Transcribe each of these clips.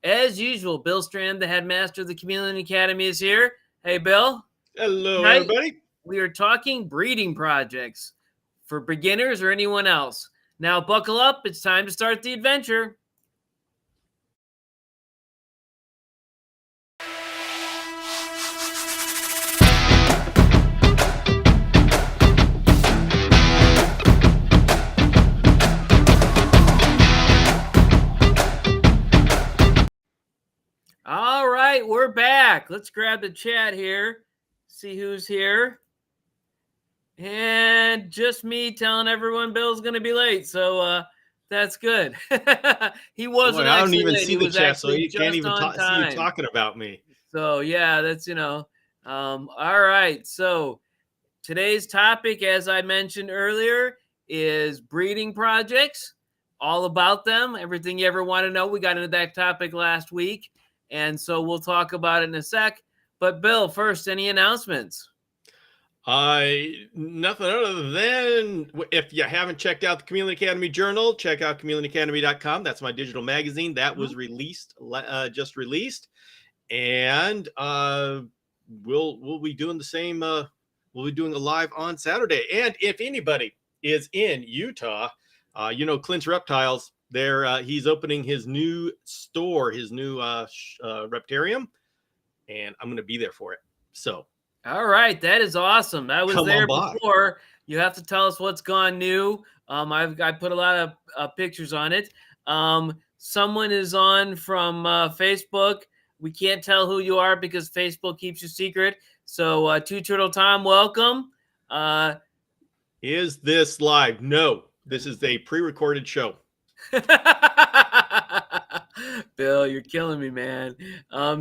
As usual, Bill Strand, the headmaster of the Chameleon Academy, is here. Hey, Bill. Hello, Tonight, everybody. we are talking breeding projects for beginners or anyone else. Now, buckle up. It's time to start the adventure. All right, we're back. Let's grab the chat here, see who's here. And just me telling everyone Bill's going to be late. So that's good. He wasn't I don't actually even late. see He the was chat, so actually you can't just even on see you time. talking about me. So, yeah, that's, all right. So today's topic, as I mentioned earlier, is breeding projects. All about them, everything you ever want to know. We got into that topic last week, and so we'll talk about it in a sec. But Bill, first, any announcements? Nothing other than if you haven't checked out the Chameleon Academy Journal, check out chameleonacademy.com. That's my digital magazine that was released, just released, and we'll be doing the same. We'll be doing a live on Saturday, and if anybody is in Utah, Clint's Reptiles. There, he's opening his new store, his new reptarium, and I'm going to be there for it. So. All right, that is awesome. I was there before. You have to tell us what's gone new. I put a lot of pictures on it. Someone is on from Facebook. We can't tell who you are because Facebook keeps you secret. So, Two Turtle Tom, welcome. Is this live? No, this is a pre-recorded show. Bill, you're killing me, man.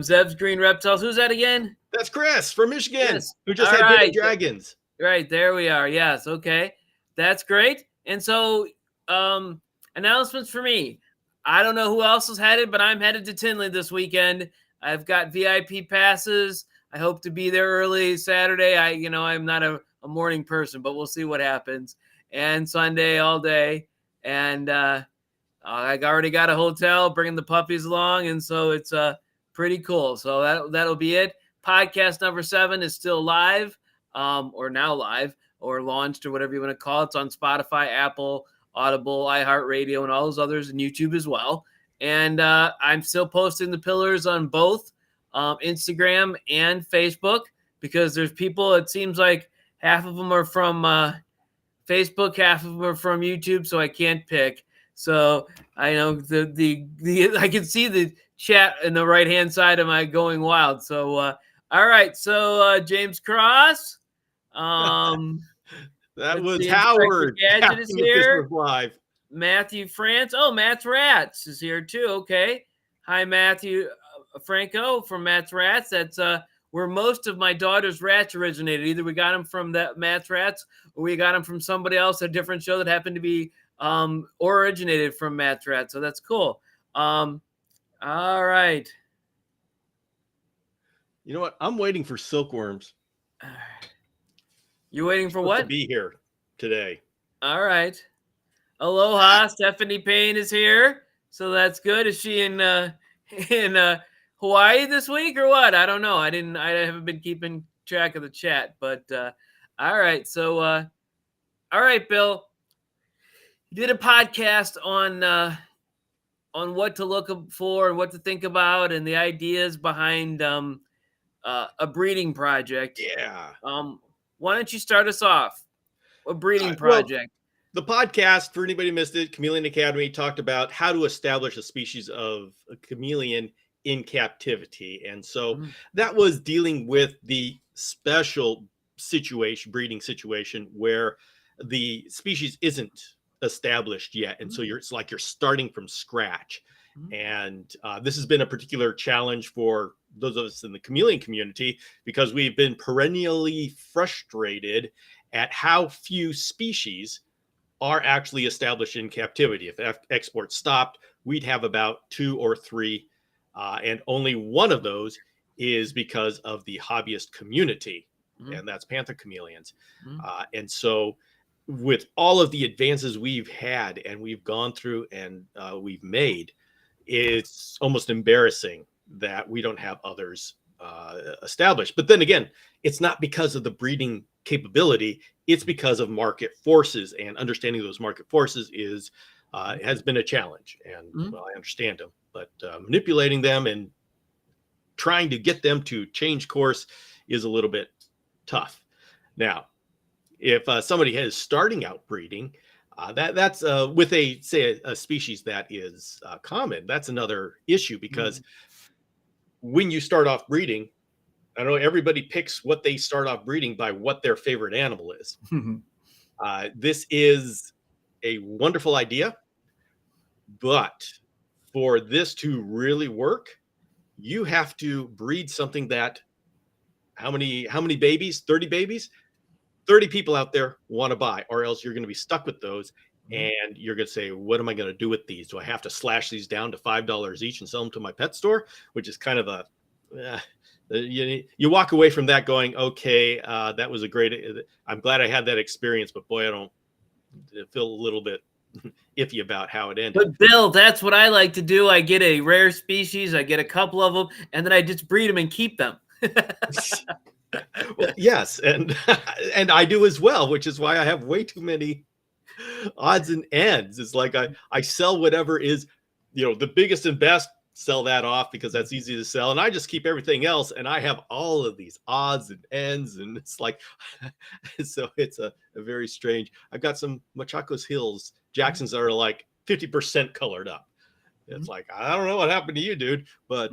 Zeb's Green Reptiles. Who's that again? That's Chris from Michigan, Chris. who just had Baby Dragons. Right, there we are. Yes, okay. That's great. And so, announcements for me. I don't know who else is headed, but I'm headed to Tinley this weekend. I've got VIP passes. I hope to be there early Saturday. I'm not a morning person, but we'll see what happens. And Sunday all day. And I already got a hotel, bringing the puppies along, and so it's pretty cool. So that'll be it. Podcast number 7 is still live, or now live, or launched, or whatever you want to call it. It's on Spotify, Apple, Audible, iHeartRadio, and all those others, and YouTube as well. And I'm still posting the pillars on both Instagram and Facebook, because there's people, it seems like half of them are from Facebook, half of them are from YouTube, so I can't pick. So I know the I can see the chat in the right hand side of my going wild. So all right, so James Cross, that was Howard. Gadget is here. Live. Matthew France. Oh, Matt's Rats is here too. Okay, hi Matthew Franco from Matt's Rats. That's where most of my daughter's rats originated. Either we got them from that Matt's Rats, or we got them from somebody else, a different show that happened to be originated from Matt's Rats. So that's cool. All right. You know what? I'm waiting for silkworms. You waiting for what? To be here today. All right. Aloha. Stephanie Payne is here, so that's good. Is she in Hawaii this week or what? I don't know. I haven't been keeping track of the chat, but all right. So all right, Bill. You did a podcast on what to look for and what to think about and the ideas behind a breeding project. Yeah. Why don't you start us off? A breeding project. Well, the podcast, for anybody who missed it, Chameleon Academy talked about how to establish a species of a chameleon in captivity. And so that was dealing with the special breeding situation where the species isn't established yet. And so it's like you're starting from scratch. And this has been a particular challenge for those of us in the chameleon community, because we've been perennially frustrated at how few species are actually established in captivity. If exports stopped, we'd have about 2 or 3, and only one of those is because of the hobbyist community, and that's panther chameleons. And so with all of the advances we've had and we've gone through and we've made, it's almost embarrassing that we don't have others established. But then again, it's not because of the breeding capability, it's because of market forces, and understanding those market forces is has been a challenge. And well, I understand them, but manipulating them and trying to get them to change course is a little bit tough. Now, if somebody is starting out breeding, that's with a species that is common, that's another issue, because when you start off breeding, I know everybody picks what they start off breeding by what their favorite animal is. This is a wonderful idea, but for this to really work, you have to breed something that how many babies? 30 babies? 30 people out there want to buy, or else you're going to be stuck with those. And you're going to say, what am I going to do with these? Do I have to slash these down to $5 each and sell them to my pet store? Which is kind of a, you walk away from that going, okay, that was a great, I'm glad I had that experience, but boy, I don't feel a little bit iffy about how it ended. But Bill, that's what I like to do. I get a rare species, I get a couple of them, and then I just breed them and keep them. Well, yes, and I do as well, which is why I have way too many odds and ends. It's like I sell whatever is, the biggest and best, sell that off because that's easy to sell, and I just keep everything else, and I have all of these odds and ends, and it's like, so it's a very strange. I've got some Machacos Hills Jacksons that are like 50% colored up. It's like, I don't know what happened to you, dude, but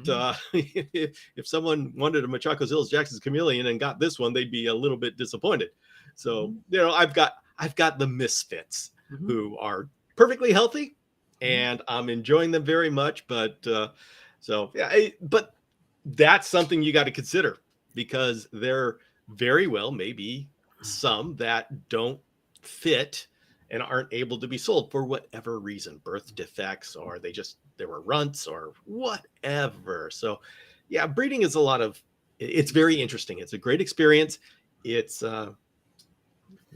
if someone wanted a Machacos Hills Jackson's chameleon and got this one, they'd be a little bit disappointed. So, I've got the misfits who are perfectly healthy, and I'm enjoying them very much. But but that's something you got to consider, because there very well may be some that don't fit and aren't able to be sold for whatever reason, birth defects, or there were runts or whatever. So yeah, breeding is it's very interesting. It's a great experience. It's I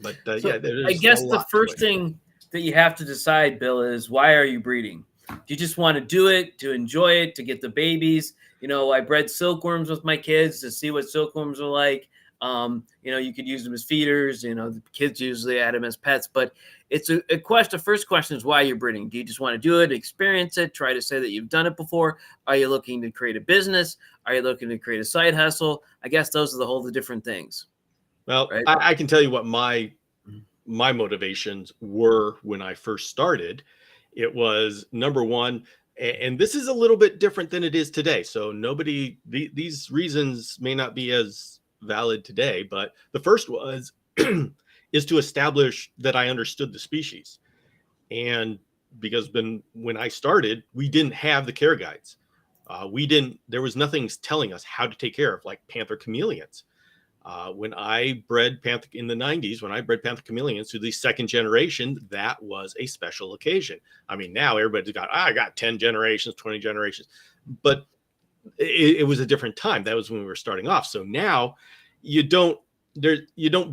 guess the first thing that you have to decide, Bill, is why are you breeding? Do you just want to do it to enjoy it, to get the babies? I bred silkworms with my kids to see what silkworms are like. You could use them as feeders. The kids usually add them as pets, but it's a question. The first question is why you're breeding. Do you just want to do it, experience it, try to say that you've done it before? Are you looking to create a business? Are you looking to create a side hustle? I guess those are the different things. Well, right? I can tell you what my motivations were when I first started. It was, number one, and this is a little bit different than it is today. So these reasons may not be as valid today, but the first was is to establish that I understood the species. And because when I started, we didn't have the care guides. There was nothing telling us how to take care of like panther chameleons. When I bred panther in the 90s, when I bred panther chameleons to the second generation, that was a special occasion. I mean, now everybody's got, I got 10 generations, 20 generations, but it was a different time. That was when we were starting off. So now you don't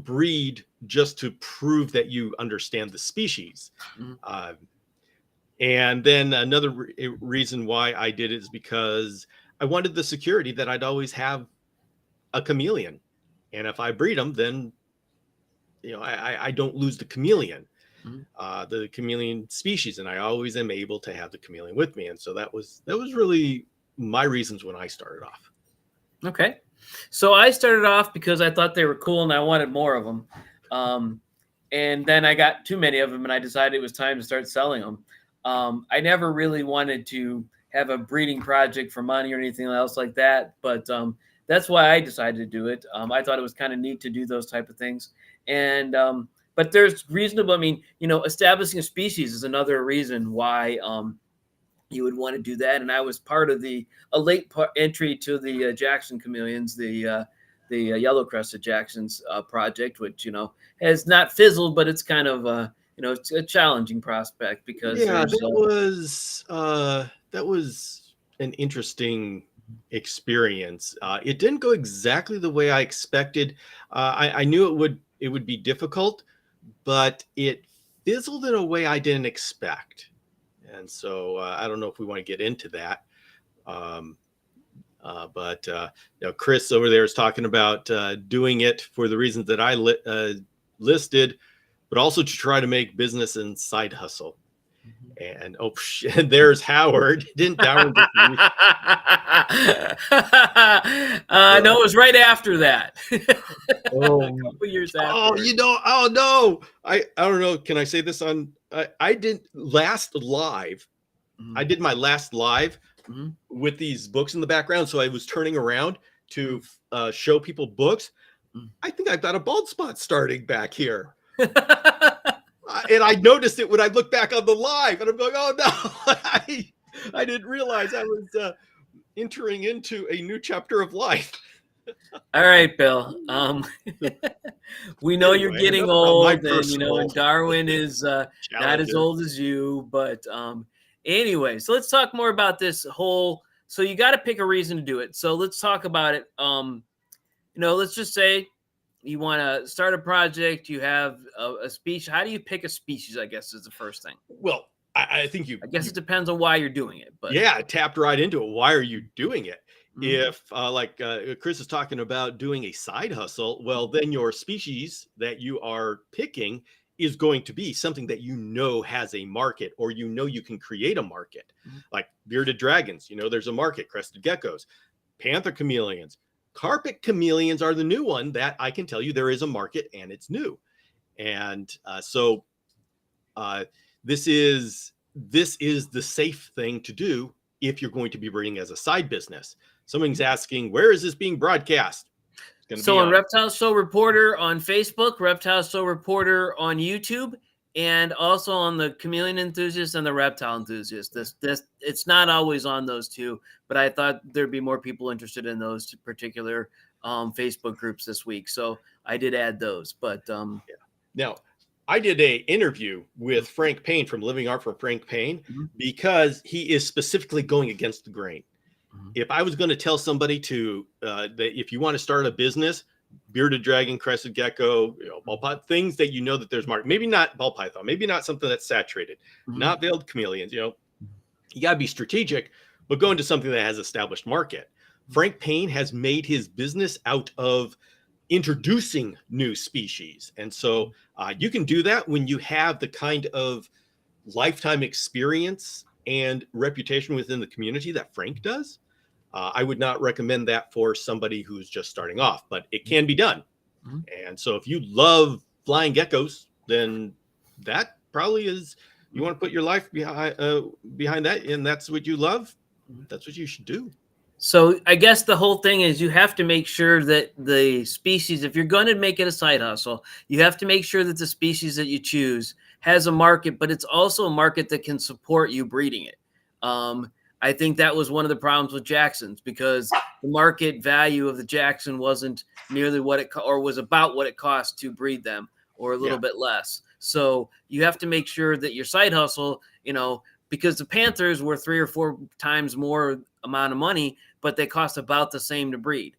breed just to prove that you understand the species. And then another reason why I did it is because I wanted the security that I'd always have a chameleon. And if I breed them, then, I don't lose the chameleon, the chameleon species. And I always am able to have the chameleon with me. And so that was really my reasons when I started off. Okay. So I started off because I thought they were cool and I wanted more of them. And then I got too many of them and I decided it was time to start selling them. I never really wanted to have a breeding project for money or anything else like that. But that's why I decided to do it. I thought it was kind of neat to do those type of things. And but there's reasonable, establishing a species is another reason why you would want to do that. And I was part of a late entry to the Jackson chameleons, the yellow crested Jacksons project, which, has not fizzled, but it's kind of, it's a challenging prospect because that was an interesting experience. It didn't go exactly the way I expected. I knew it would be difficult, but it fizzled in a way I didn't expect. And so I don't know if we want to get into that. But Chris over there is talking about doing it for the reasons that I listed, but also to try to make business and side hustle. And there's Howard. Didn't Darwin just no, it was right after that. A couple years after. Oh no. I don't know. Can I say this on I did last live. I did my last live with these books in the background. So I was turning around to show people books. I think I've got a bald spot starting back here. And I noticed it when I looked back on the live, and I'm going, "Oh no, I didn't realize I was entering into a new chapter of life." All right, Bill. We know you're getting old, and Darwin is not as old as you. But anyway, so let's talk more about this whole. So you got to pick a reason to do it. So let's talk about it. Let's just say you want to start a project, you have a species. How do you pick a species, I guess, is the first thing. Well, I think it depends on why you're doing it. But yeah, tapped right into it. Why are you doing it? If Chris is talking about doing a side hustle, well, then your species that you are picking is going to be something that has a market, or you can create a market. Like bearded dragons, there's a market. Crested geckos, panther chameleons. Carpet chameleons are the new one that I can tell you there is a market, and it's new. And so this is the safe thing to do if you're going to be breeding as a side business. Someone's asking, where is this being broadcast? So on Reptile Show Reporter on Facebook, Reptile Show Reporter on YouTube, and also on the Chameleon Enthusiast and the Reptile Enthusiast. It's not always on those two, but I thought there'd be more people interested in those particular Facebook groups this week, so I did add those. But Now, I did a interview with Frank Payne from Living Art for Frank Payne because he is specifically going against the grain. If I was going to tell somebody that if you want to start a business, bearded dragon, crested gecko, ball python, things that that there's market. Maybe not ball python, maybe not something that's saturated, not veiled chameleons. You got to be strategic, but go into something that has established market. Frank Payne has made his business out of introducing new species, and so you can do that when you have the kind of lifetime experience and reputation within the community that Frank does. I would not recommend that for somebody who's just starting off, but it can be done. And so if you love flying geckos, then that probably is, you want to put your life behind that, and that's what you love. That's what you should do. So I guess the whole thing is you have to make sure that the species, if you're going to make it a side hustle, you have to make sure that the species that you choose has a market, but it's also a market that can support you breeding it. I think that was one of the problems with Jacksons, because the market value of the Jackson wasn't nearly what was about what it cost to breed them, or a little bit less. So you have to make sure that your side hustle, because the Panthers were 3 or 4 times more amount of money, but they cost about the same to breed.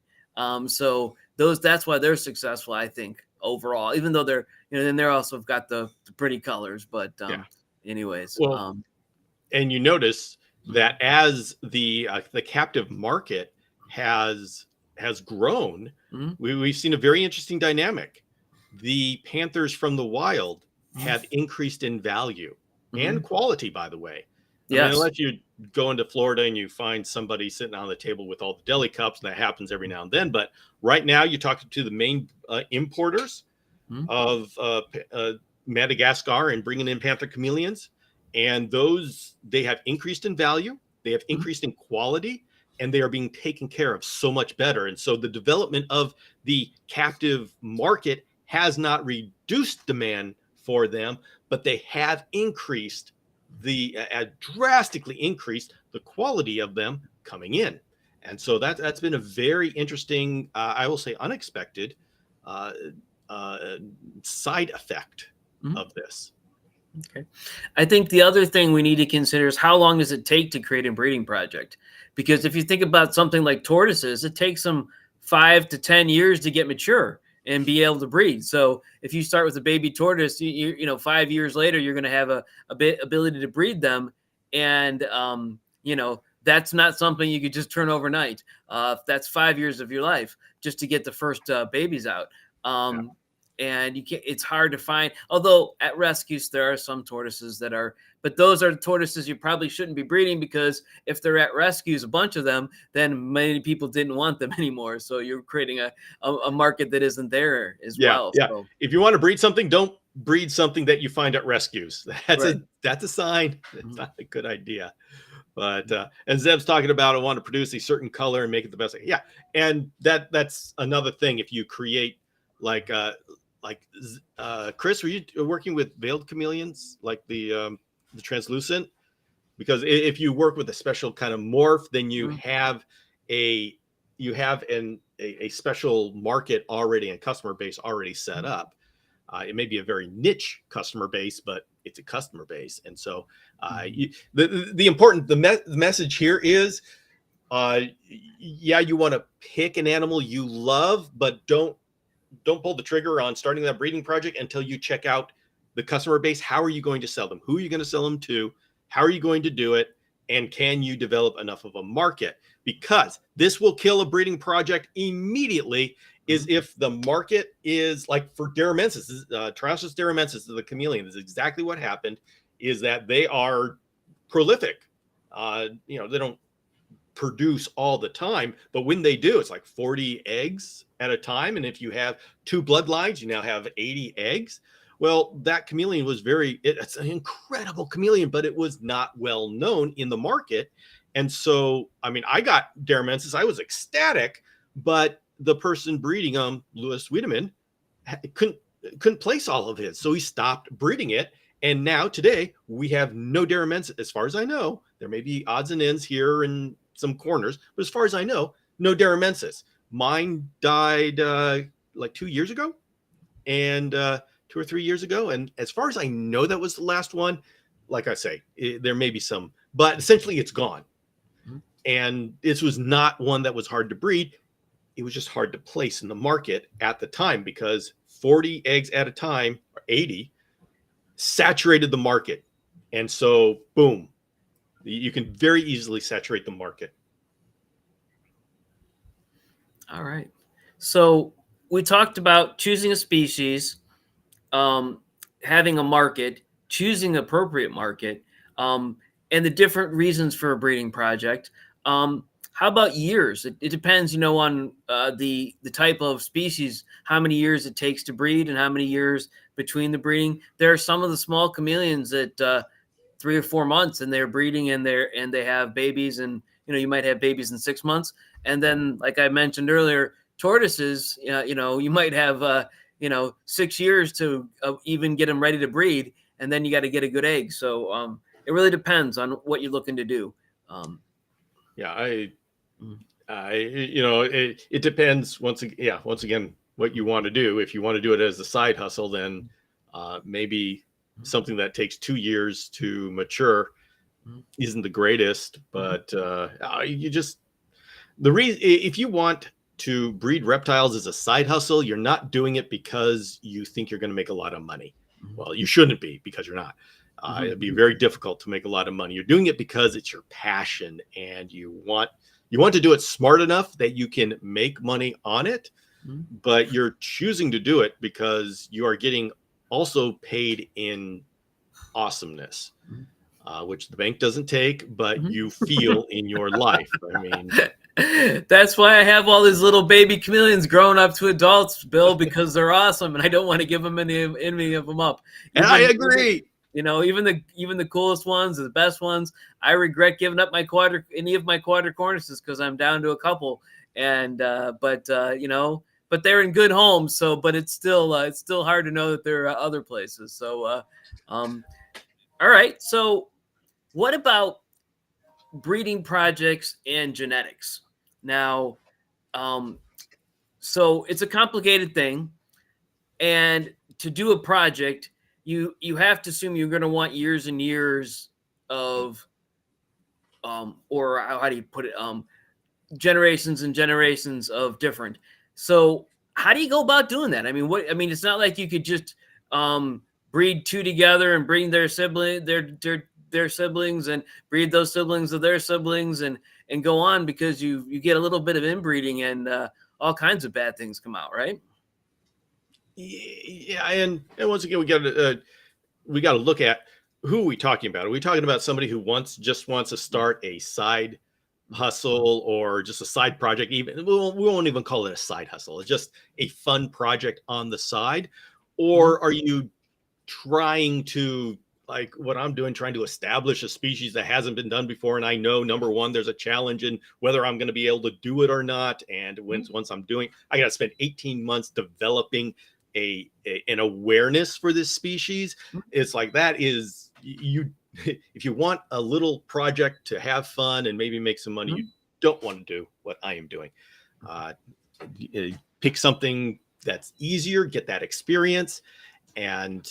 So that's why they're successful, I think, overall, even though they're, then they're also got the pretty colors, but anyways. Well, and you notice that as the captive market has grown, we've seen a very interesting dynamic. The Panthers from the wild have increased in value and quality, by the way. I mean, unless you go into Florida and you find somebody sitting on the table with all the deli cups, and that happens every now and then. But right now, you're talking to the main importers of Madagascar and bringing in panther chameleons. And they have increased in value, they have increased in quality, and they are being taken care of so much better. And so the development of the captive market has not reduced demand for them, but they have increased drastically increased the quality of them coming in. And so that's been a very interesting, I will say unexpected side effect of this. Okay. I think the other thing we need to consider is how long does it take to create a breeding project? Because if you think about something like tortoises, it takes them 5 to 10 years to get mature and be able to breed. So if you start with a baby tortoise, 5 years later, you're going to have a bit ability to breed them. and that's not something you could just turn overnight. That's 5 years of your life just to get the first babies out. And you can't, it's hard to find, although at rescues there are some tortoises that are, but those are tortoises you probably shouldn't be breeding, because if they're at rescues, a bunch of them, then many people didn't want them anymore. So you're creating a market that isn't there as well. Yeah. So, If you want to breed something, don't breed something that you find at rescues. That's right. a sign. It's not a good idea. But and Zeb's talking about, I want to produce a certain color and make it the best. Yeah, and that's another thing. If you create like Chris, were you working with veiled chameleons, like the translucent? Because if you work with a special kind of morph, then you have a special market already and customer base already set up. It may be a very niche customer base, but it's a customer base. And so the message here is, you want to pick an animal you love, but don't pull the trigger on starting that breeding project until you check out the customer base. How are you going to sell them? Who are you going to sell them to? How are you going to do it? And can you develop enough of a market? Because this will kill a breeding project immediately is if the market is like for Daramensis, Triasis Daramensis, the chameleon, is exactly what happened, is that they are prolific. They don't produce all the time, but when they do, it's like 40 eggs at a time. And if you have 2 bloodlines, you now have 80 eggs. Well, that chameleon was it's an incredible chameleon, but it was not well known in the market. And so, I mean, I got Daramensis, I was ecstatic, but the person breeding Louis Wiedemann, couldn't place all of his. So he stopped breeding it. And now today we have no Daramensis, as far as I know. There may be odds and ends here and some corners, but as far as I know, no Daramensis. Mine died like 2 years ago, and 2 or 3 years ago. And as far as I know, that was the last one. Like I say, there may be some, but essentially it's gone. And this was not one that was hard to breed. It was just hard to place in the market at the time, because 40 eggs at a time, or 80, saturated the market. And so, boom, you can very easily saturate the market. All right. So we talked about choosing a species, having a market, choosing the appropriate market, and the different reasons for a breeding project. How about years? It depends, on the type of species, how many years it takes to breed and how many years between the breeding. There are some of the small chameleons that 3 or 4 months and they're breeding and they have babies, and you might have babies in 6 months. And then, like I mentioned earlier, tortoises, you might have 6 years to even get them ready to breed, and then you got to get a good egg. So it really depends on what you're looking to do. It depends once again what you want to do. If you want to do it as a side hustle, then maybe something that takes 2 years to mature isn't the greatest. But if you want to breed reptiles as a side hustle, you're not doing it because you think you're going to make a lot of money. Well, you shouldn't be, because you're not. It'd be very difficult to make a lot of money. You're doing it because it's your passion, and you want to do it smart enough that you can make money on it, but you're choosing to do it because you are getting also paid in awesomeness, which the bank doesn't take, but you feel in your life. I mean, that's why I have all these little baby chameleons growing up to adults, Bill, because they're awesome, and I don't want to give them any of them up. And I agree. Even the coolest ones, the best ones, I regret giving up any of my quadricornuses because I'm down to a couple. And but they're in good homes. So, but it's still hard to know that there are other places. So, all right. So, what about breeding projects and genetics? Now, so it's a complicated thing, and to do a project, you have to assume you're going to want years and years of or how do you put it, generations and generations of different. So how do you go about doing that? I mean, it's not like you could just breed 2 together and bring their sibling, their their siblings and breed those siblings of their siblings and go on, because you get a little bit of inbreeding and all kinds of bad things come out, right? Yeah, and once again, we got to look at who are we talking about. Are we talking about somebody who just wants to start a side hustle or just a side project? Even we won't even call it a side hustle. It's just a fun project on the side. Or are you trying to, like what I'm doing, trying to establish a species that hasn't been done before? And I know, number one, there's a challenge in whether I'm going to be able to do it or not. And once I'm doing, I got to spend 18 months developing an awareness for this species. It's like, that is, you if you want a little project to have fun and maybe make some money, you don't want to do what I am doing. Pick something that's easier, get that experience. And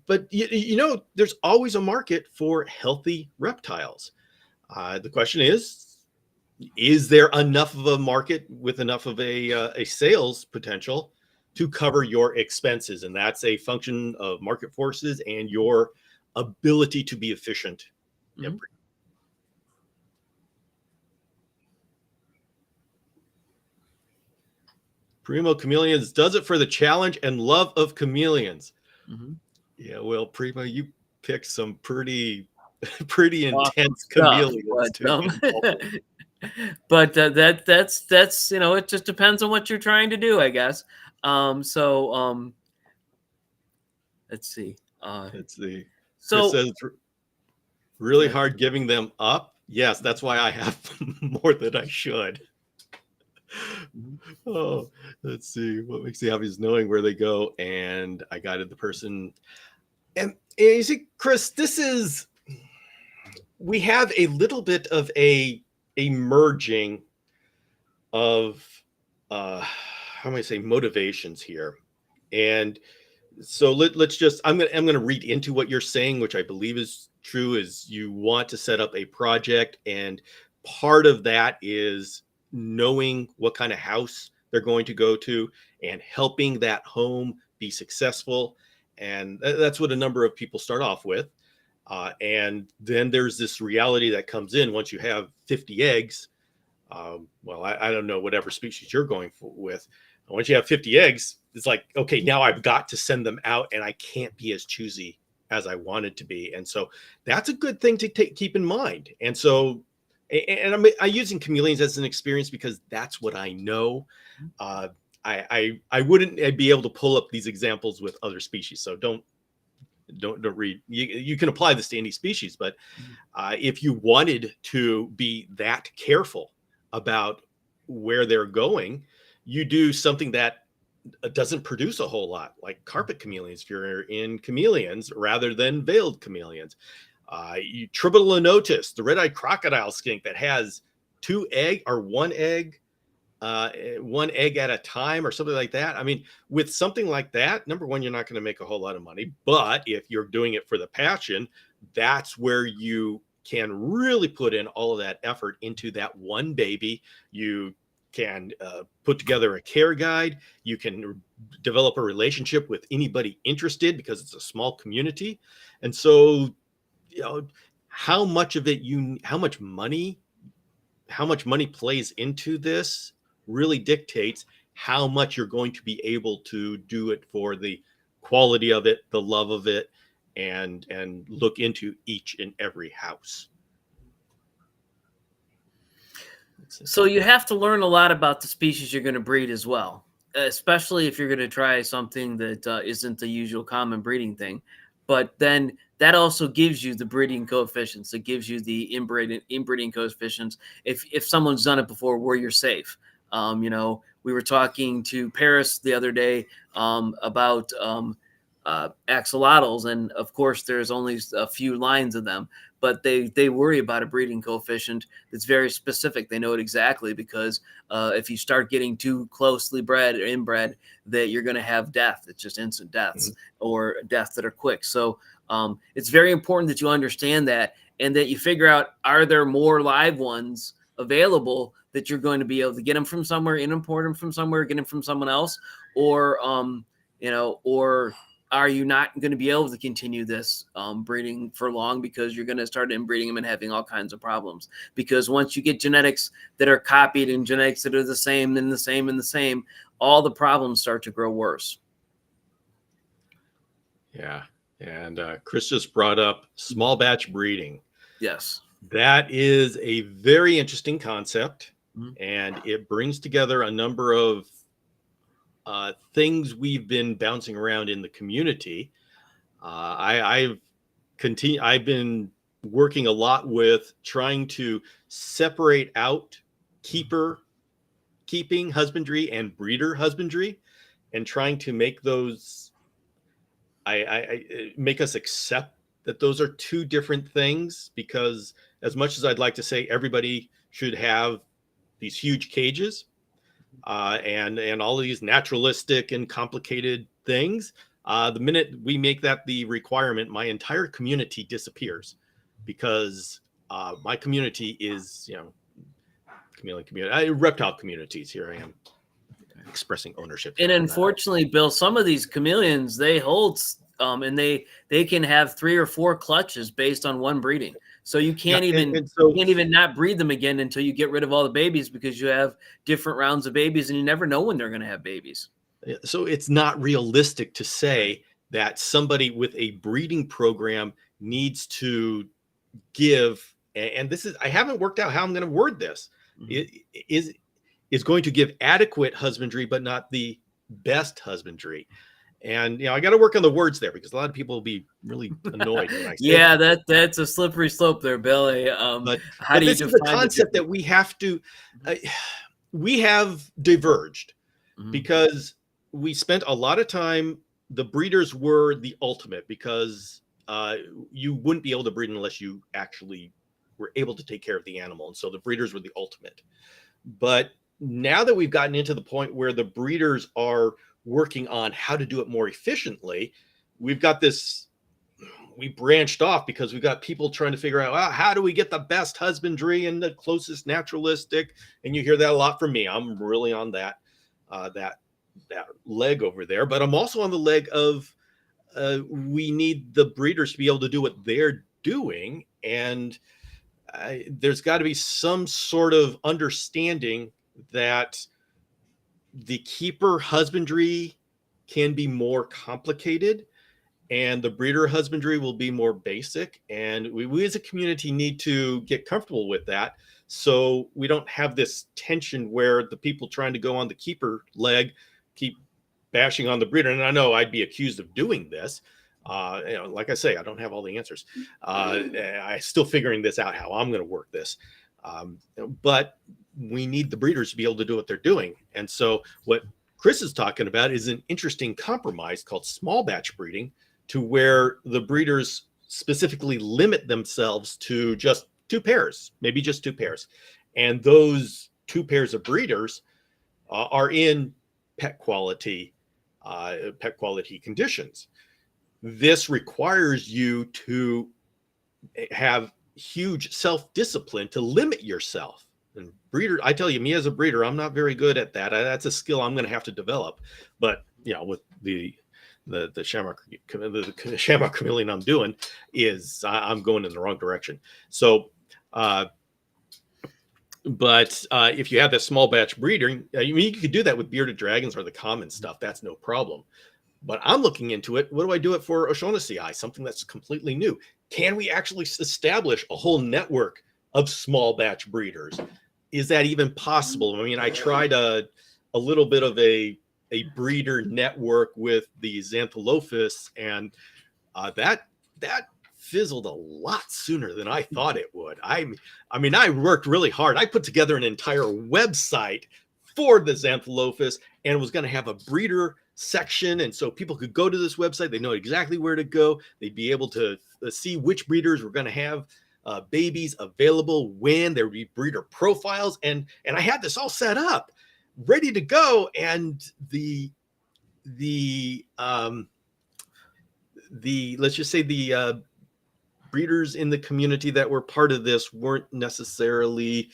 but you know, there's always a market for healthy reptiles. The question is there enough of a market with enough of a sales potential to cover your expenses? And that's a function of market forces and your ability to be efficient. Primo Chameleons does it for the challenge and love of chameleons. Yeah, well, Primo, you picked some pretty intense chameleons too. But that's, you know, it just depends on what you're trying to do, I guess. Let's see. So Chris says it's really hard giving them up. Yes, that's why I have more than I should. Oh, let's see. What makes the obvious knowing where they go, and I guided the person. And you see, Chris, we have a little bit of a merging of how am I say, motivations here. And so let's just, I'm gonna read into what you're saying, which I believe is true. Is you want to set up a project, and part of that is knowing what kind of house they're going to go to and helping that home be successful. And that's what a number of people start off with. And then there's this reality that comes in once you have 50 eggs. Well, I don't know whatever species you're going with. Once you have 50 eggs, it's like, okay, now I've got to send them out, and I can't be as choosy as I wanted to be. And so that's a good thing to keep in mind. And so, and I'm using chameleons as an experience because that's what I know. I wouldn't be able to pull up these examples with other species. So don't read. You can apply this to any species, but if you wanted to be that careful about where they're going, you do something that doesn't produce a whole lot, like carpet chameleons if you're in chameleons rather than veiled chameleons. You Tribolonotus, the red-eyed crocodile skink that has one egg at a time or something like that. I mean, with something like that, number one, you're not going to make a whole lot of money. But if you're doing it for the passion, that's where you can really put in all of that effort into that one baby. You can put together a care guide. You can develop a relationship with anybody interested because it's a small community. And so, you know, how much money plays into this really dictates how much you're going to be able to do it for the quality of it, the love of it, and look into each and every house. So you have to learn a lot about the species you're going to breed as well, especially if you're going to try something that isn't the usual common breeding thing. But then that also gives you the breeding coefficients. It gives you the inbreeding coefficients. If someone's done it before, where you're safe. You know, we were talking to Paris the other day about axolotls, and of course, there's only a few lines of them, but they worry about a breeding coefficient that's very specific. They know it exactly because if you start getting too closely bred or inbred, that you're going to have death. It's just instant deaths or deaths that are quick. So it's very important that you understand that, and that you figure out, are there more live ones available that you're going to be able to get them from somewhere, import them from somewhere, get them from someone else, or you know, or are you not going to be able to continue this breeding for long, because you're going to start inbreeding them and having all kinds of problems. Because once you get genetics that are copied and genetics that are the same and the same and the same, all the problems start to grow worse. Yeah. And Chris just brought up small batch breeding. Yes. That is a very interesting concept, Mhm. and it brings together a number of things we've been bouncing around in the community. I've been working a lot with trying to separate out keeping husbandry and breeder husbandry, and trying to make those make us accept that those are two different things. Because as much as I'd like to say everybody should have these huge cages and all of these naturalistic and complicated things, the minute we make that the requirement, my entire community disappears. Because my community is, chameleon community, reptile communities. Here I am expressing ownership. And unfortunately, Bill, some of these chameleons, they hold and they can have 3 or 4 clutches based on one breeding. So you can't even not breed them again until you get rid of all the babies, because you have different rounds of babies and you never know when they're going to have babies. So it's not realistic to say that somebody with a breeding program needs to give, and this is, I haven't worked out how I'm going to word this, is going to give adequate husbandry, but not the best husbandry. And I got to work on the words there, because a lot of people will be really annoyed when I say that's a slippery slope there, Billy. But how do you this is a concept that we have to, we have diverged because we spent a lot of time, the breeders were the ultimate, because you wouldn't be able to breed unless you actually were able to take care of the animal. And so the breeders were the ultimate. But now that we've gotten into the point where the breeders are working on how to do it more efficiently, we branched off, because we've got people trying to figure out, how do we get the best husbandry and the closest naturalistic? And you hear that a lot from me. I'm really on that leg over there, but I'm also on the leg of we need the breeders to be able to do what they're doing. And there's got to be some sort of understanding that the keeper husbandry can be more complicated and the breeder husbandry will be more basic. And we as a community need to get comfortable with that, so we don't have this tension where the people trying to go on the keeper leg keep bashing on the breeder. And I know I'd be accused of doing this. Like I say, I don't have all the answers. I'm still figuring this out, how I'm going to work this. But we need the breeders to be able to do what they're doing. And so what Chris is talking about is an interesting compromise called small batch breeding, to where the breeders specifically limit themselves to just 2 pairs, maybe just 2 pairs. And those 2 pairs of breeders are in pet quality conditions. This requires you to have huge self-discipline to limit yourself. And breeder, I tell you, me as a breeder, I'm not very good at that. That's a skill I'm going to have to develop. But with the shamrock chameleon I'm doing, is I'm going in the wrong direction. So, but if you have that small batch breeding, you could do that with bearded dragons or the common stuff. That's no problem. But I'm looking into it. What do I do it for O'Shaughnessy eye? Something that's completely new. Can we actually establish a whole network of small batch breeders? Is that even possible? I mean, I tried a little bit of a breeder network with the Xantholophus, and that fizzled a lot sooner than I thought it would. I mean, I worked really hard. I put together an entire website for the Xantholophus, and was going to have a breeder section, and so people could go to this website. They know exactly where to go. They'd be able to see which breeders were going to have babies available when. There would be breeder profiles, and I had this all set up, ready to go. And the let's just say the breeders in the community that were part of this weren't necessarily,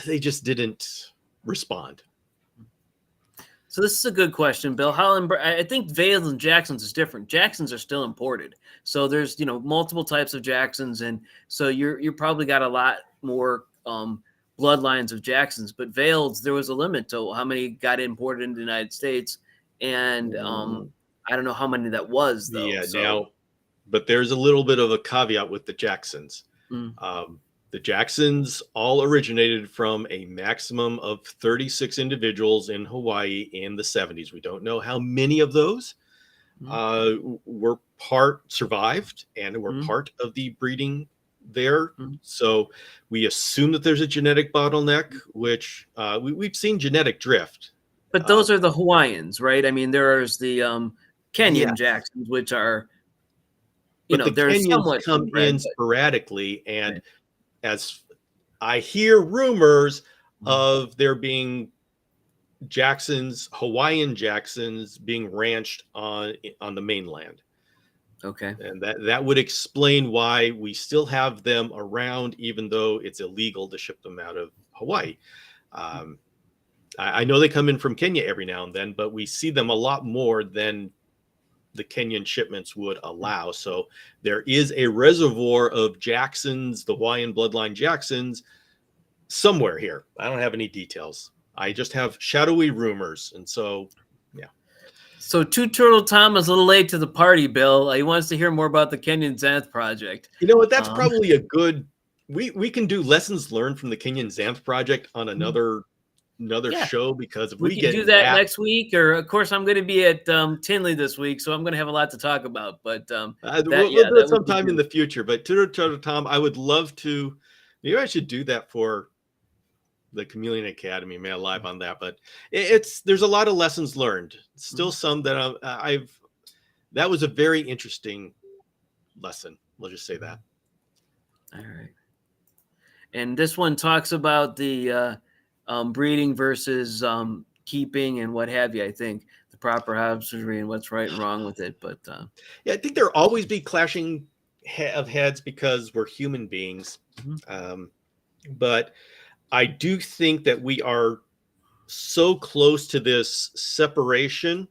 they just didn't respond. So this is a good question, Bill. I think Vales and Jacksons is different. Jacksons are still imported, so there's multiple types of Jacksons, and so you're probably got a lot more bloodlines of Jacksons. But Vales, there was a limit to how many got imported into the United States, and I don't know how many that was though. Yeah, So, now, but there's a little bit of a caveat with the Jacksons. mm, The Jacksons all originated from a maximum of 36 individuals in Hawaii in the 70s. We don't know how many of those were survived and were part of the breeding there. So we assume that there's a genetic bottleneck, which we've seen genetic drift. but those are the Hawaiians, right? I mean, there's the Kenyan Yes. Jacksons, which are But the they're Kenyans somewhat come in inbred, sporadically, and right. as I hear rumors of there being Hawaiian Jacksons being ranched on the mainland. Okay. And that would explain why we still have them around, even though it's illegal to ship them out of Hawaii. I know they come in from Kenya every now and then, but we see them a lot more than the Kenyan shipments would allow. So there is a reservoir of Jacksons, the Hawaiian bloodline Jacksons, somewhere here. I don't have any details. I just have shadowy rumors. And so, yeah. So Two Turtle Tom is a little late to the party, Bill. He wants to hear more about the Kenyan Xanth project. You know what? That's probably a good. We can do lessons learned from the Kenyan Xanth project on another show, because if we can do that next week, or of course I'm going to be at Tinley this week, so I'm going to have a lot to talk about. But we'll do it sometime in the future. But Turtle Tom, I would love to. Maybe I should do that for the Chameleon Academy, man, live on that. But there's a lot of lessons learned. Still some that that was a very interesting lesson. We'll just say that. All right. And this one talks about the breeding versus keeping and what have you. I think the proper husbandry and what's right and wrong with it. But yeah, I think there'll always be clashing of heads because we're human beings. But I do think that we are so close to this separation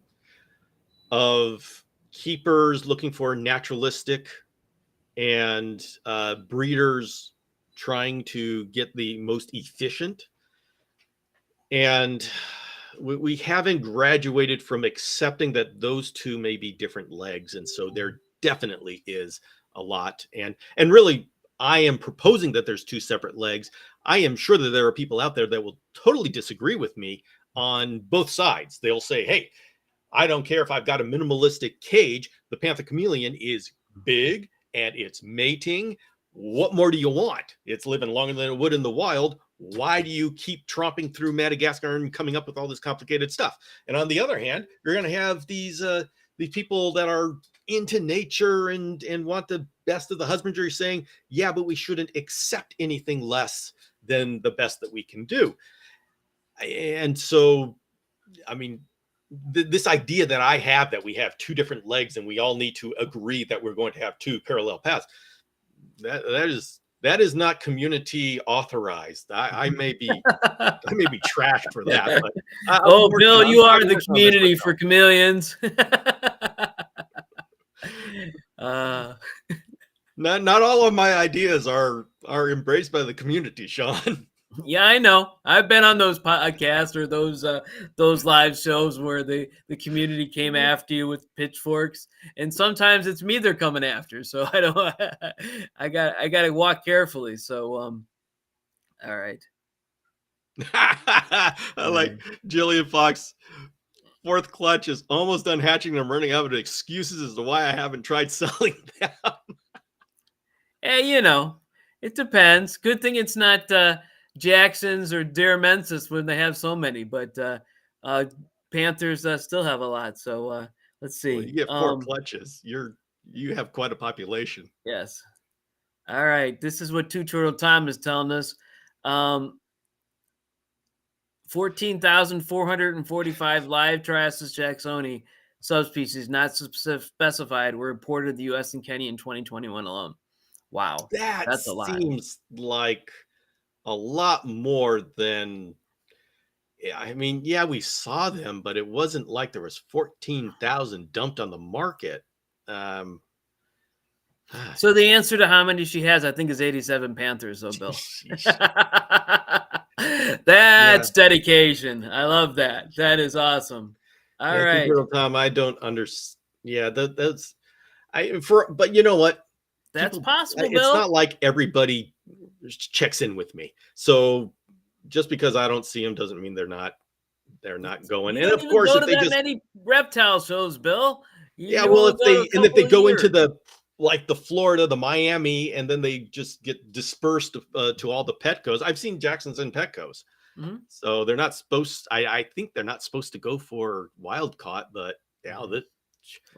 of keepers looking for naturalistic and breeders trying to get the most efficient. And we haven't graduated from accepting that those two may be different legs. And so there definitely is a lot. And really, I am proposing that there's two separate legs. I am sure that there are people out there that will totally disagree with me on both sides. They'll say, hey, I don't care if I've got a minimalistic cage. The Panther chameleon is big and it's mating. What more do you want? It's living longer than it would in the wild. Why do you keep tromping through Madagascar and coming up with all this complicated stuff? And on the other hand, you're going to have these people that are into nature and want the best of the husbandry saying, yeah, but we shouldn't accept anything less than the best that we can do. And so, I mean, this idea that I have that we have two different legs and we all need to agree that we're going to have two parallel paths, that is not community authorized. I may be trashed for that. But Bill, you are the community for chameleons. Not all of my ideas are embraced by the community, Sean. Yeah, I know. I've been on those podcasts or those live shows where the community came after you with pitchforks, and sometimes it's me they're coming after. So I don't. I got to walk carefully. So all right. I like Jillian Fox. Fourth clutch is almost done hatching. I'm running out of excuses as to why I haven't tried selling them. Hey, it depends. Good thing it's not Jacksons or Daramensis when they have so many, but Panthers still have a lot. So let's see. Well, you get four clutches. You have quite a population. Yes. All right. This is what Two Turtle Tom is telling us. 14,445 live Triasis jacksoni subspecies not specified were reported to the U.S. and Kenya in 2021 alone. Wow. That's a lot. Seems like a lot more than I mean, yeah, we saw them, but it wasn't like there was 14,000 dumped on the market. Um, So the answer to how many she has, I think, is 87 Panthers, though, Bill. sheesh. Yeah, That's dedication. I love that. That is awesome. All yeah, right. Colonel Tom, I don't understand. Yeah, that's but you know what? That's People, possible, it's Bill. not like everybody checks in with me. So just because I don't see them doesn't mean they're not going. You And don't of even course, go if to they that just many reptile shows, Bill. yeah, You well, only go to a if they couple a go into year. the like the Florida, the Miami, and then they just get dispersed to all the Petcos. I've seen Jacksons and Petcos, Mhm. so they're not supposed. I think they're not supposed to go for wild caught, but yeah, that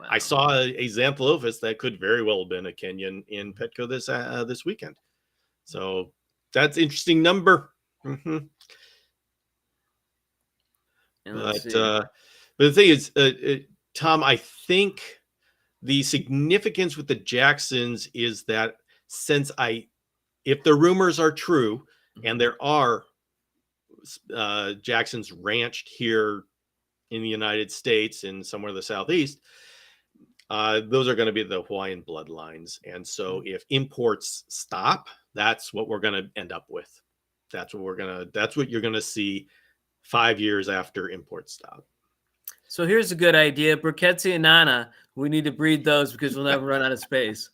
I Wow. saw a Xantholophus that could very well have been a Kenyan in Petco this weekend. So that's interesting number. hmm And let's But see. but the thing is, Tom, I think the significance with the Jacksons is that since if the rumors are true, and there are Jacksons ranched here in the United States and somewhere in the Southeast, those are going to be the Hawaiian bloodlines. And so if imports stop, that's what we're going to end up with. That's what you're going to see 5 years after imports stop. So here's a good idea. Briquetti and Nana, we need to breed those because we'll never run out of space.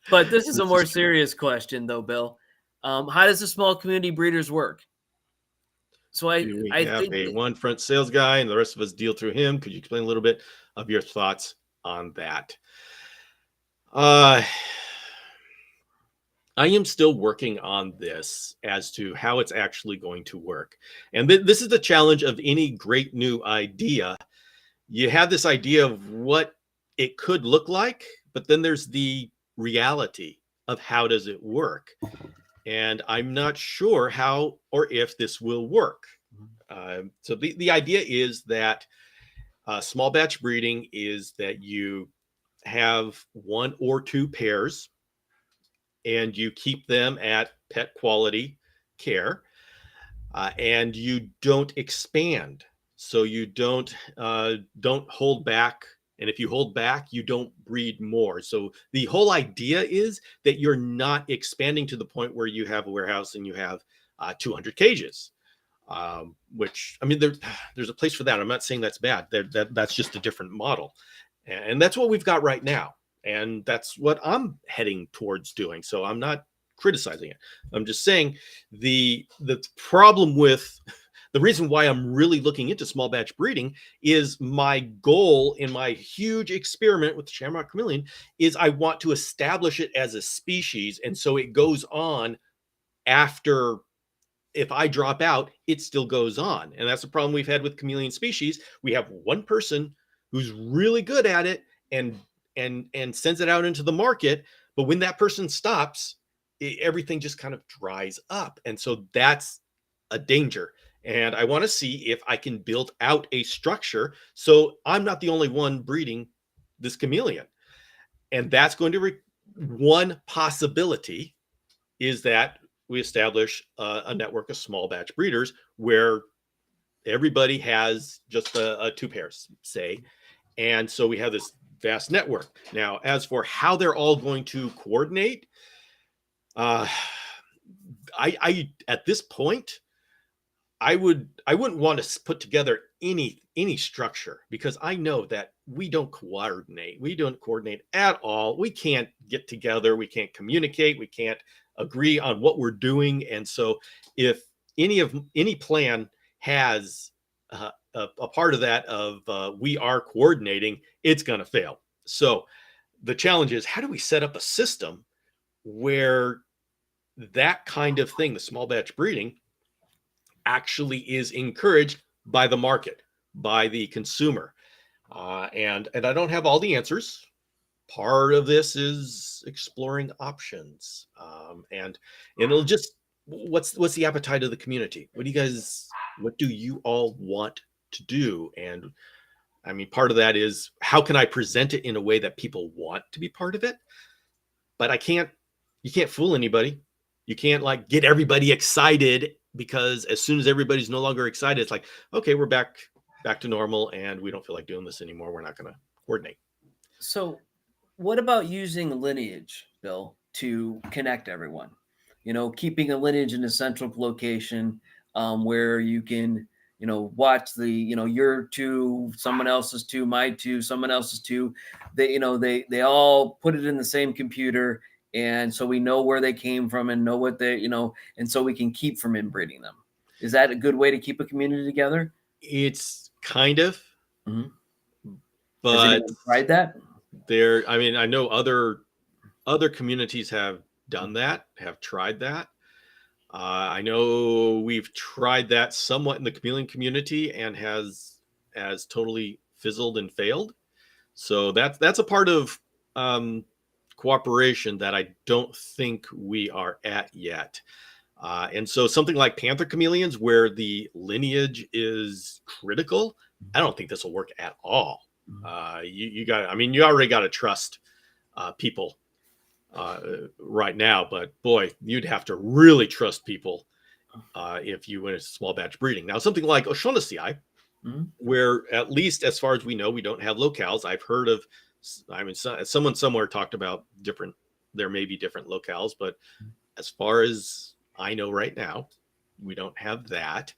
But this is a This is more true. serious question, though, Bill. How does the small community breeders work? So Do we I have think a one front sales guy and the rest of us deal through him? Could you explain a little bit of your thoughts on that? I am still working on this as to how it's actually going to work. And this is the challenge of any great new idea. You have this idea of what it could look like, but then there's the reality of how does it work. And I'm not sure how or if this will work. So the idea is that small batch breeding is that you have one or two pairs and you keep them at pet quality care, and you don't expand. So you don't hold back, and if you hold back, you don't breed more. So the whole idea is that you're not expanding to the point where you have a warehouse and you have 200 cages. Which I mean, there's a place for that. I'm not saying that's bad. That's just a different model, and that's what we've got right now, and that's what I'm heading towards doing. So I'm not criticizing it. I'm just saying the problem with the reason why I'm really looking into small batch breeding is my goal in my huge experiment with the Shamrock Chameleon is I want to establish it as a species, and so it goes on after. If I drop out, it still goes on. And that's the problem we've had with chameleon species. We have one person who's really good at it and sends it out into the market, but when that person stops, everything just kind of dries up. And so that's a danger. And I want to see if I can build out a structure so I'm not the only one breeding this chameleon. And that's going to one possibility is that we establish a network of small batch breeders where everybody has just two pairs, say. And so we have this vast network. Now, as for how they're all going to coordinate, I at this point, I wouldn't want to put together any structure because I know that we don't coordinate. We don't coordinate at all. We can't get together. We can't communicate. We can't agree on what we're doing. And so, if any plan has a part of that of we are coordinating, it's going to fail. So the challenge is how do we set up a system where that kind of thing, the small batch breeding, actually is encouraged by the market, by the consumer. And I don't have all the answers. Part of this is exploring options, and it'll just what's the appetite of the community? What do you all want to do? And I mean, part of that is how can I present it in a way that people want to be part of it? But you can't fool anybody. You can't like get everybody excited because as soon as everybody's no longer excited, it's like, okay, we're back to normal, and we don't feel like doing this anymore. We're not going to coordinate. So, what about using lineage, Bill, to connect everyone? Keeping a lineage in a central location where you can, watch your two, someone else's two, my two, someone else's two. They all put it in the same computer, and so we know where they came from and know what and so we can keep from inbreeding them. Is that a good way to keep a community together? It's kind of, Mm-hmm. but has anyone tried that? I know other communities have done that, have tried that. I know we've tried that somewhat in the chameleon community and has totally fizzled and failed. So that's a part of cooperation that I don't think we are at yet. And so something like panther chameleons, where the lineage is critical, I don't think this will work at all. You already got to trust people right now, but boy, you'd have to really trust people if you went into small batch breeding. Now, something like O'Shaughnessy, where at least as far as we know, we don't have locales. I've heard of, someone somewhere talked about there may be different locales, but as far as I know right now, we don't have that.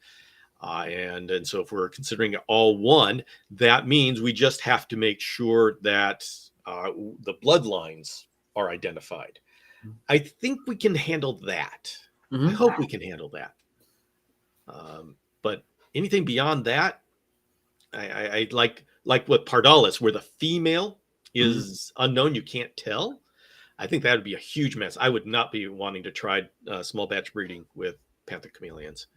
And so if we're considering it all one, that means we just have to make sure that the bloodlines are identified. I think we can handle that. I hope we can handle that. But anything beyond that, I like with Pardalis, where the female is unknown, you can't tell. I think that would be a huge mess. I would not be wanting to try small batch breeding with panther chameleons.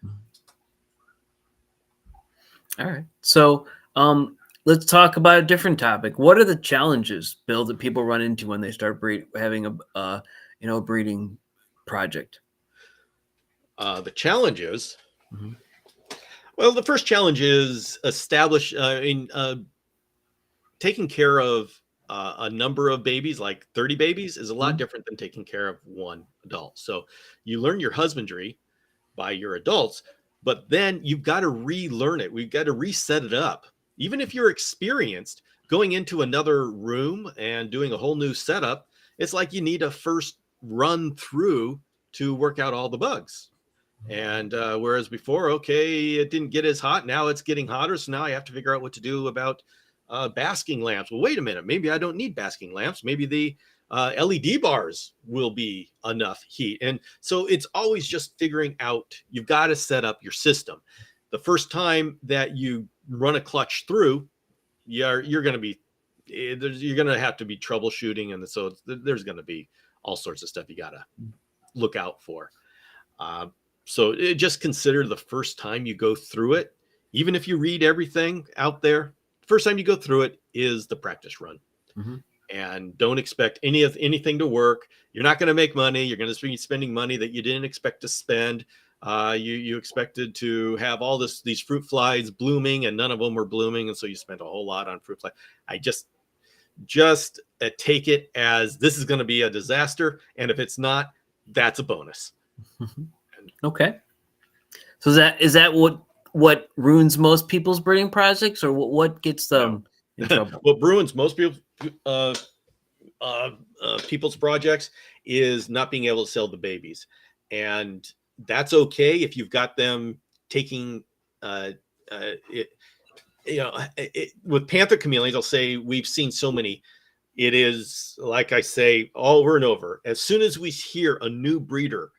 All right. So let's talk about a different topic. What are the challenges, Bill, that people run into when they start having a breeding project? The challenges. Well, the first challenge is taking care of a number of babies, like 30 babies, is a lot different than taking care of one adult. So you learn your husbandry by your adults, but then you've got to relearn it. We've got to reset it up. Even if you're experienced, going into another room and doing a whole new setup, it's like you need a first run through to work out all the bugs. And whereas before, okay, it didn't get as hot, now it's getting hotter, so now I have to figure out what to do about basking lamps. Well, wait a minute, maybe I don't need basking lamps. Maybe the LED bars will be enough heat. And so it's always just figuring out, you've got to set up your system. The first time that you run a clutch through, you're going to have to be troubleshooting. And so there's going to be all sorts of stuff you got to look out for. So just consider the first time you go through it, even if you read everything out there, first time you go through it is the practice run. And don't expect anything to work. You're not going to make money. You're going to be spending money that you didn't expect to spend. You expected to have all these fruit flies blooming, and none of them were blooming. And so you spent a whole lot on fruit fly. I just take it as this is going to be a disaster. And if it's not, that's a bonus. Okay. So is that what ruins most people's breeding projects, or what gets them in trouble? What ruins most people's projects is not being able to sell the babies. And that's okay if you've got them taking with panther chameleons. I'll say we've seen so many. It is like I say over and over, as soon as we hear a new breeder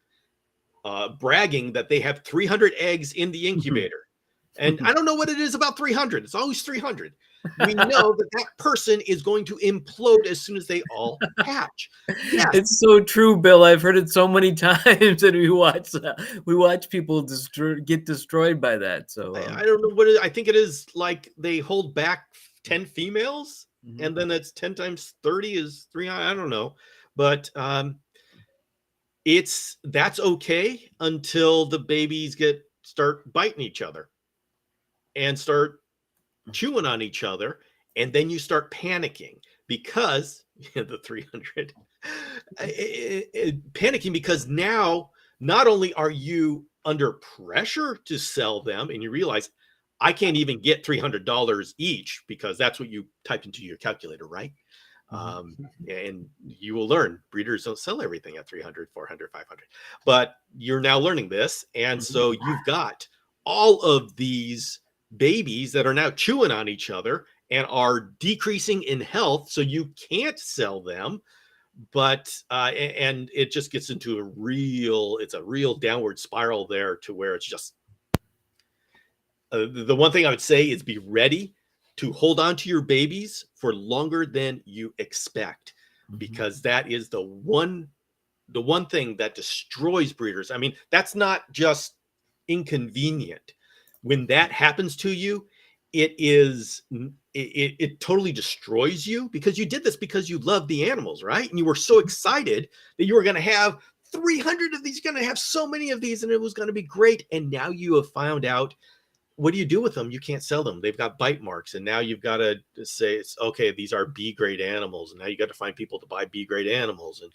bragging that they have 300 eggs in the incubator, and I don't know what it is about 300. It's always 300. We know that person is going to implode as soon as they all hatch. Yes. It's so true, Bill. I've heard it so many times, and we watch people get destroyed by that. So I don't know what it is. I think it is like they hold back 10 females, and then it's 10 times 30 is 300. I don't know, but that's okay until the babies start biting each other and start chewing on each other, and then you start panicking because the 300 panicking because now not only are you under pressure to sell them, and you realize I can't even get $300 each, because that's what you typed into your calculator, right? And you will learn breeders don't sell everything at 300, 400, 500, but you're now learning this. And so you've got all of these babies that are now chewing on each other and are decreasing in health. So you can't sell them, but, and it just gets into it's a real downward spiral there, to where it's just, the one thing I would say is be ready to hold on to your babies for longer than you expect, because that is the one thing that destroys breeders. I mean, that's not just inconvenient. When that happens to you, it totally destroys you, because you did this because you love the animals, right? And you were so excited that you were going to have 300 of these, you're going to have so many of these, and it was going to be great. And now you have found out, what do you do with them? You can't sell them. They've got bite marks. And now you've got to say, it's okay, these are B grade animals. And now you got to find people to buy B grade animals. And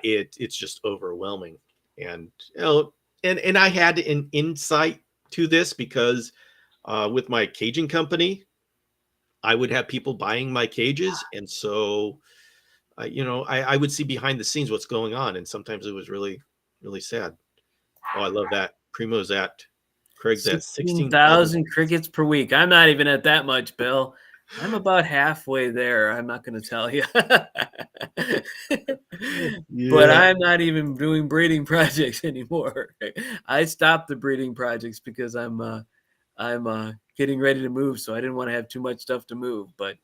it's just overwhelming. And, and I had an insight to this, because with my caging company, I would have people buying my cages. And so, I would see behind the scenes what's going on. And sometimes it was really, really sad. Oh, I love that. Primo's at Craig's at 16,000 crickets per week. I'm not even at that much, Bill. I'm about halfway there. I'm not going to tell you. But I'm not even doing breeding projects anymore. I stopped the breeding projects because I'm getting ready to move, so I didn't want to have too much stuff to move. But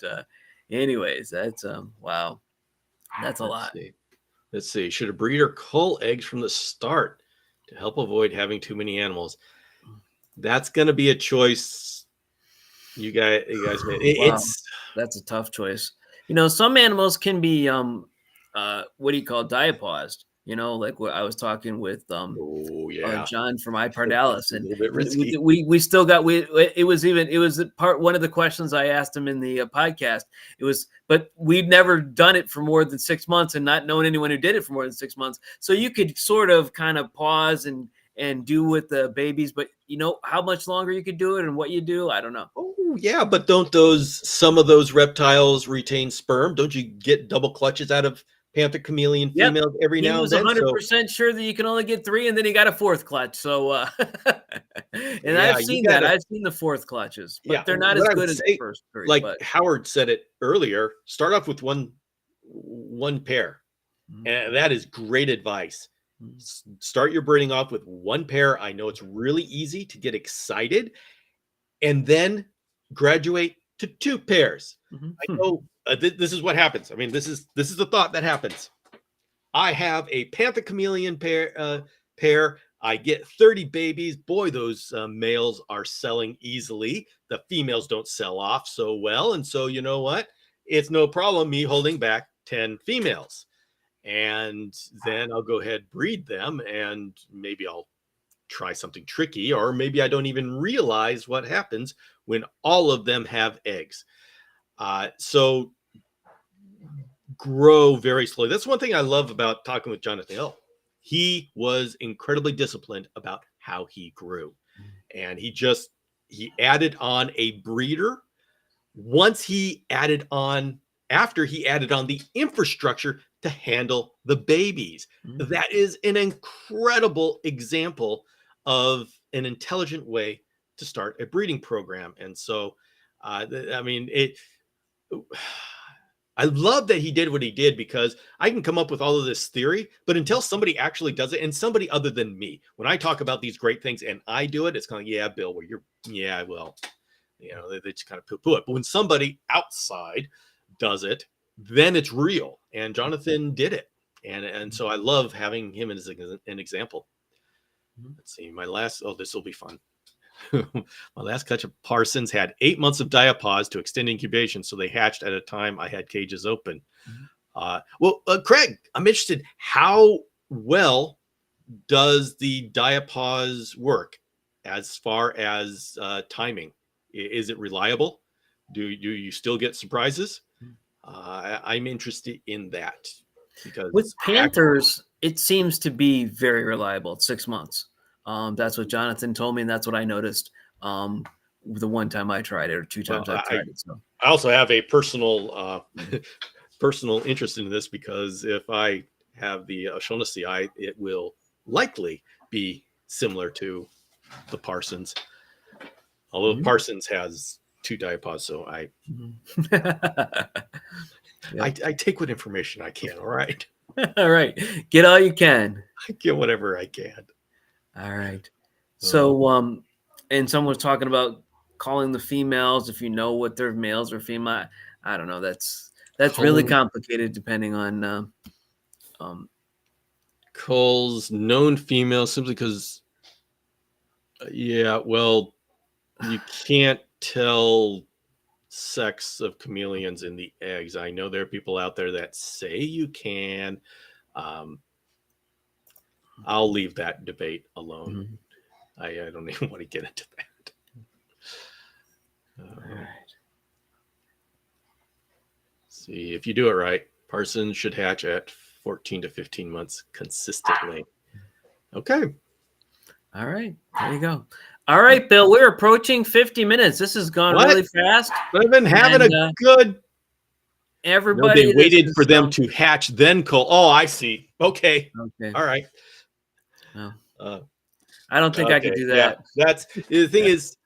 anyways, that's wow. That's a lot. Let's see. Should a breeder cull eggs from the start to help avoid having too many animals? That's going to be a choice you guys made. Wow. That's a tough choice. Some animals can be what do you call diapaused? Like what I was talking with John from iPardalis, and we still got it was one of the questions I asked him in the podcast. But we'd never done it for more than 6 months, and not known anyone who did it for more than 6 months. So you could sort of kind of pause and do with the babies, but how much longer you could do it and what you do, I don't know. Oh yeah, but don't some of those reptiles retain sperm? Don't you get double clutches out of panther chameleon females every now and then? He was 100% sure that you can only get 3, and then he got a 4th clutch. So, and I've seen that. I've seen the 4th clutches, but they're not as good as the first 3. Like Howard said it earlier, start off with one pair, and that is great advice. Start your breeding off with 1 pair. I know it's really easy to get excited, and then graduate to 2 pairs. I know this is what happens. I mean, this is the thought that happens. I have a panther chameleon pair. I get 30 babies. Boy, those males are selling easily. The females don't sell off so well. And so, you know what? It's no problem me holding back 10 females. And then I'll go ahead, breed them, and maybe I'll try something tricky, or maybe I don't even realize what happens when all of them have eggs. So grow very slowly. That's one thing I love about talking with Jonathan Hill. He was incredibly disciplined about how he grew. And he added on a breeder after he added on the infrastructure to handle the babies. That is an incredible example of an intelligent way to start a breeding program. And so, I mean, I love that he did what he did, because I can come up with all of this theory, but until somebody actually does it, and somebody other than me, when I talk about these great things and I do it, it's kind of, yeah, Bill, well, they just kind of poo-poo it. But when somebody outside does it, then it's real. And Jonathan did it. And so I love having him as an example. Let's see, this will be fun. My last catch of Parsons had 8 months of diapause to extend incubation, so they hatched at a time I had cages open. Craig, I'm interested, how well does the diapause work as far as timing? Is it reliable? Do you still get surprises? I'm interested in that, because with panthers, it seems to be very reliable at 6 months. That's what Jonathan told me, and that's what I noticed the one time I tried it, or 2 times I tried it. So I also have a personal personal interest in this, because if I have the O'Shaughnessy eye, it will likely be similar to the Parsons. Although Parsons has 2 diapods, so I take what information I can. All right. All right. Get all you can. I get whatever I can. All right. So, and someone was talking about calling the females if you know what their males or female. I don't know. That's really complicated depending on calls known females simply because well, you can't tell sex of chameleons in the eggs. I know there are people out there that say you can. I'll leave that debate alone. I don't even want to get into that. All right. See, if you do it right, Parsons should hatch at 14 to 15 months consistently. Okay. All right. There you go. All right, Bill, we're approaching 50 minutes. This has gone really fast. I've been having a good... Everybody... No, they waited for them to hatch, then call. Oh, I see. Okay. All right. No. I don't think I could do that. Yeah, that's... The thing is,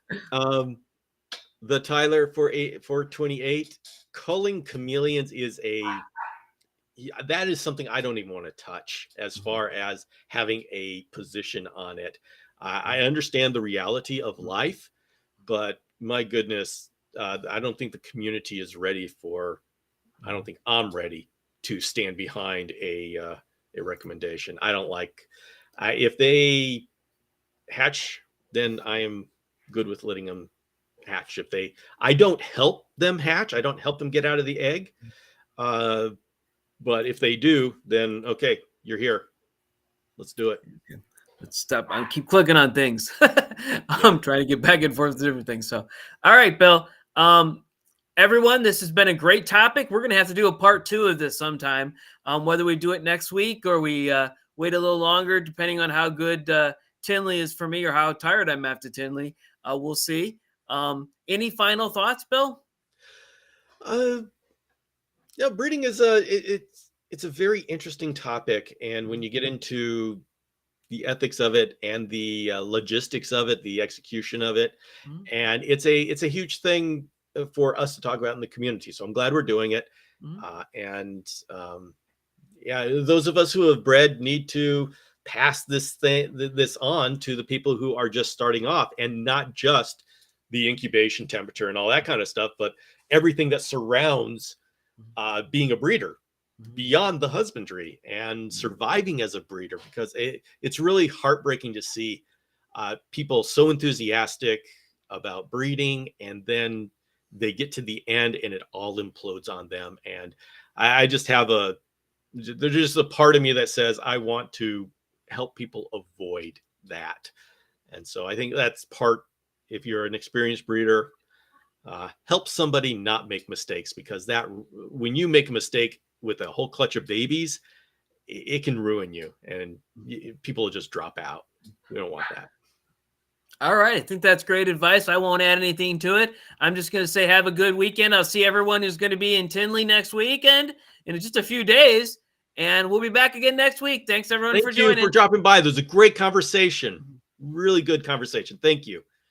the Tyler 428, culling chameleons is that is something I don't even want to touch as far as having a position on it. I understand the reality of life, but my goodness, I don't think the community is ready for, I don't think I'm ready to stand behind a recommendation. I don't like, if they hatch, then I am good with letting them hatch. I don't help them hatch. I don't help them get out of the egg. But if they do, then okay, you're here. Let's do it. Let's stop. I keep clicking on things. I'm trying to get back and forth to different things. So, all right, Bill. Everyone, this has been a great topic. We're going to have to do a part 2 of this sometime. Whether we do it next week or we wait a little longer, depending on how good Tinley is for me or how tired I'm after Tinley. We'll see. Any final thoughts, Bill? Yeah, breeding is it's a very interesting topic, and when you get into the ethics of it and the logistics of it, the execution of it, and it's a huge thing for us to talk about in the community. So I'm glad we're doing it, those of us who have bred need to pass this on to the people who are just starting off, and not just the incubation temperature and all that kind of stuff, but everything that surrounds being a breeder beyond the husbandry and surviving as a breeder, because it's really heartbreaking to see people so enthusiastic about breeding, and then they get to the end and it all implodes on them. And I just have there's just a part of me that says I want to help people avoid that. And so I think that's if you're an experienced breeder, help somebody not make mistakes, because when you make a mistake with a whole clutch of babies, it can ruin you, and people will just drop out. We don't want that. All right. I think that's great advice. I won't add anything to it. I'm just going to say have a good weekend. I'll see everyone who's going to be in Tinley next weekend in just a few days, and we'll be back again next week. Thanks, everyone, for joining. Thank you for dropping by. There's a great conversation. Really good conversation. Thank you.